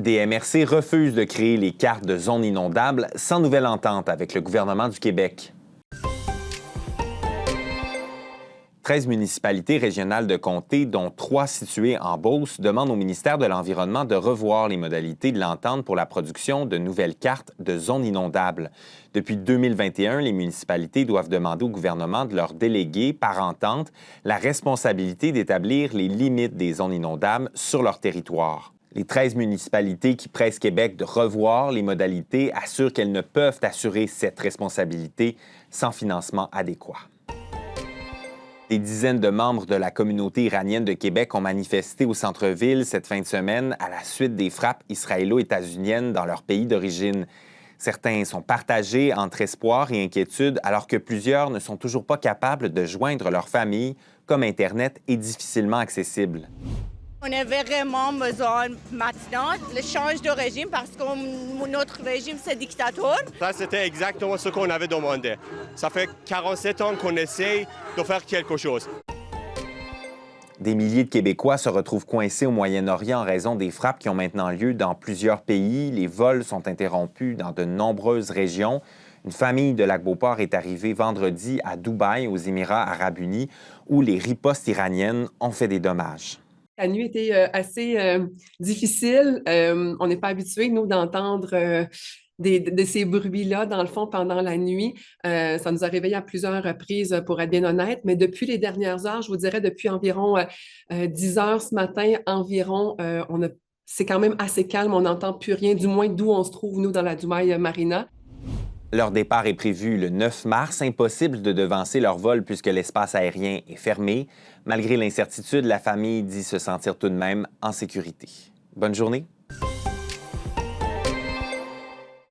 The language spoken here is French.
Des MRC refusent de créer les cartes de zones inondables sans nouvelle entente avec le gouvernement du Québec. 13 municipalités régionales de comté, dont 3 situées en Beauce, demandent au ministère de l'Environnement de revoir les modalités de l'entente pour la production de nouvelles cartes de zones inondables. Depuis 2021, les municipalités doivent demander au gouvernement de leur déléguer, par entente, la responsabilité d'établir les limites des zones inondables sur leur territoire. Les 13 municipalités qui pressent Québec de revoir les modalités assurent qu'elles ne peuvent assurer cette responsabilité sans financement adéquat. Des dizaines de membres de la communauté iranienne de Québec ont manifesté au centre-ville cette fin de semaine à la suite des frappes israélo-états-uniennes dans leur pays d'origine. Certains sont partagés entre espoir et inquiétude, alors que plusieurs ne sont toujours pas capables de joindre leur famille, comme Internet est difficilement accessible. On avait vraiment besoin maintenant le change de régime parce que notre régime, c'est dictateur. Ça, c'était exactement ce qu'on avait demandé. Ça fait 47 ans qu'on essaye de faire quelque chose. Des milliers de Québécois se retrouvent coincés au Moyen-Orient en raison des frappes qui ont maintenant lieu dans plusieurs pays. Les vols sont interrompus dans de nombreuses régions. Une famille de Lac-Beauport est arrivée vendredi à Dubaï, aux Émirats arabes unis, où les ripostes iraniennes ont fait des dommages. La nuit était assez difficile. On n'est pas habitué, nous, d'entendre de ces bruits-là, dans le fond, pendant la nuit. Ça nous a réveillés à plusieurs reprises, pour être bien honnête. Mais depuis les dernières heures, je vous dirais depuis environ 10 heures ce matin, environ, c'est quand même assez calme. On n'entend plus rien, du moins d'où on se trouve, nous, dans la Dubaï Marina. Leur départ est prévu le 9 mars. Impossible de devancer leur vol puisque l'espace aérien est fermé. Malgré l'incertitude, la famille dit se sentir tout de même en sécurité. Bonne journée.